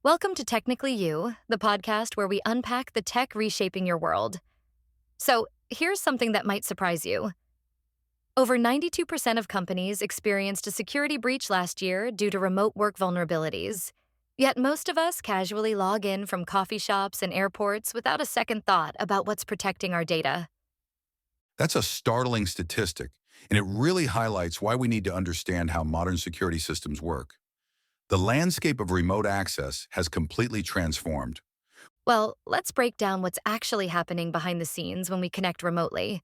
Welcome to Technically You, the podcast where we unpack the tech reshaping your world. So, here's something that might surprise you. Over 92% of companies experienced a security breach last year due to remote work vulnerabilities. Yet most of us casually log in from coffee shops and airports without a second thought about what's protecting our data. That's a startling statistic, and it really highlights why we need to understand how modern security systems work. The landscape of remote access has completely transformed. Well, let's break down what's actually happening behind the scenes when we connect remotely.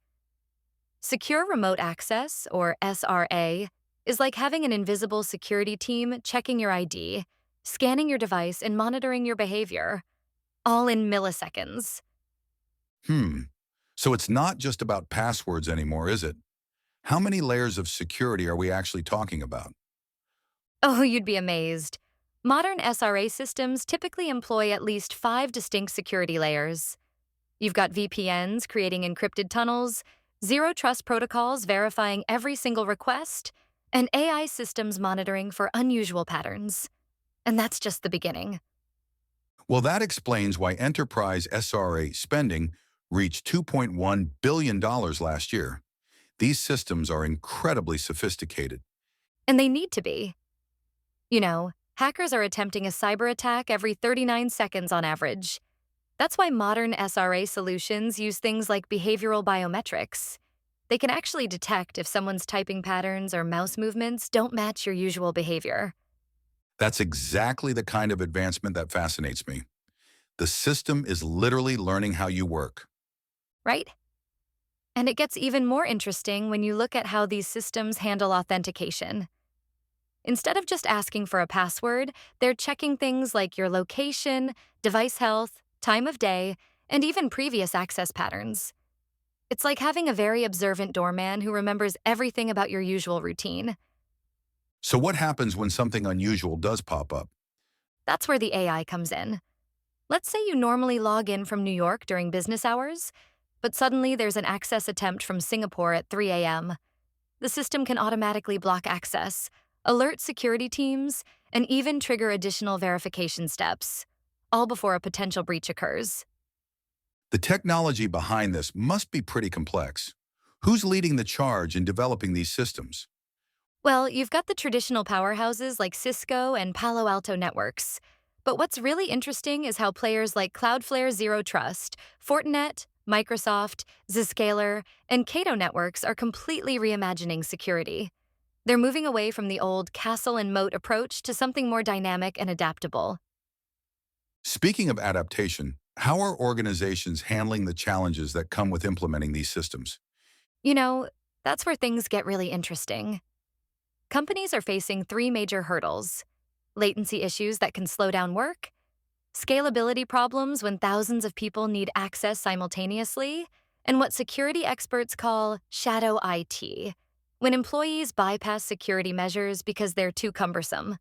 Secure Remote Access, or SRA, is like having an invisible security team checking your ID, scanning your device, and monitoring your behavior, all in milliseconds. Hmm. So it's not just about passwords anymore, is it? How many layers of security are we actually talking about? Oh, you'd be amazed. Modern SRA systems typically employ at least 5 distinct security layers. You've got VPNs creating encrypted tunnels, zero trust protocols verifying every single request, and AI systems monitoring for unusual patterns. And that's just the beginning. Well, that explains why enterprise SRA spending reached $2.1 billion last year. These systems are incredibly sophisticated. And they need to be. Hackers are attempting a cyber attack every 39 seconds on average. That's why modern SRA solutions use things like behavioral biometrics. They can actually detect if someone's typing patterns or mouse movements don't match your usual behavior, That's exactly the kind of advancement that fascinates me. The system is literally learning how you work. right? And it gets even more interesting when you look at how these systems handle authentication. Instead of just asking for a password, they're checking things like your location, device health, time of day, and even previous access patterns. It's like having a very observant doorman who remembers everything about your usual routine. So what happens when something unusual does pop up? That's where the AI comes in. Let's say you normally log in from New York during business hours, but suddenly there's an access attempt from Singapore at 3 a.m. The system can automatically block access, alert security teams, and even trigger additional verification steps, all before a potential breach occurs. The technology behind this must be pretty complex. Who's leading the charge in developing these systems? Well, you've got the traditional powerhouses like Cisco and Palo Alto networks. But what's really interesting is how players like Cloudflare Zero Trust, Fortinet, Microsoft, Zscaler, and Cato networks are completely reimagining security. They're moving away from the old castle and moat approach to something more dynamic and adaptable. Speaking of adaptation, how are organizations handling the challenges that come with implementing these systems? You know, that's where things get really interesting. Companies are facing 3 major hurdles: latency issues that can slow down work, scalability problems when thousands of people need access simultaneously, and what security experts call shadow IT, when employees bypass security measures because they're too cumbersome.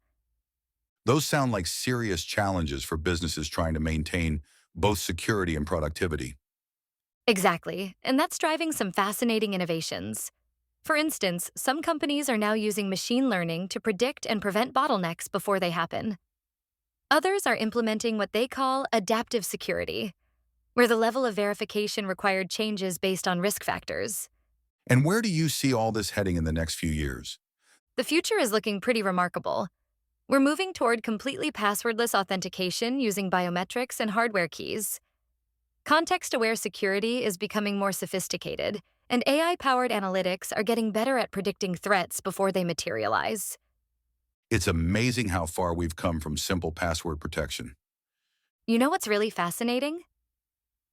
Those sound like serious challenges for businesses trying to maintain both security and productivity. Exactly, and that's driving some fascinating innovations. For instance, some companies are now using machine learning to predict and prevent bottlenecks before they happen. Others are implementing what they call adaptive security, where the level of verification required changes based on risk factors. And where do you see all this heading in the next few years? The future is looking pretty remarkable. We're moving toward completely passwordless authentication using biometrics and hardware keys. Context-aware security is becoming more sophisticated, and AI-powered analytics are getting better at predicting threats before they materialize. It's amazing how far we've come from simple password protection. You know what's really fascinating?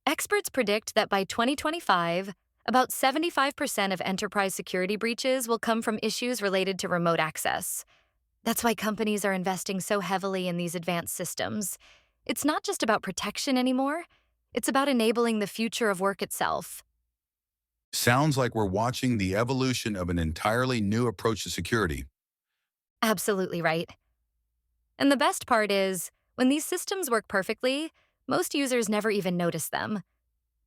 Experts predict that by 2025, about 75% of enterprise security breaches will come from issues related to remote access. That's why companies are investing so heavily in these advanced systems. It's not just about protection anymore, it's about enabling the future of work itself. Sounds like we're watching the evolution of an entirely new approach to security. Absolutely right. And the best part is, when these systems work perfectly, most users never even notice them.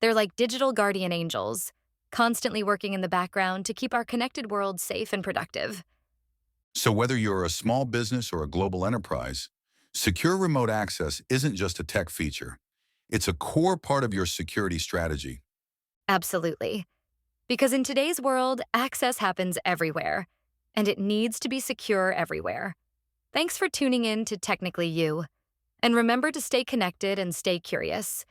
They're like digital guardian angels, constantly working in the background to keep our connected world safe and productive. So whether you're a small business or a global enterprise, Secure remote access isn't just a tech feature. It's a core part of your security strategy. Absolutely. Because in today's world, access happens everywhere, and it needs to be secure everywhere. Thanks for tuning in to Technically You. And remember to stay connected and stay curious.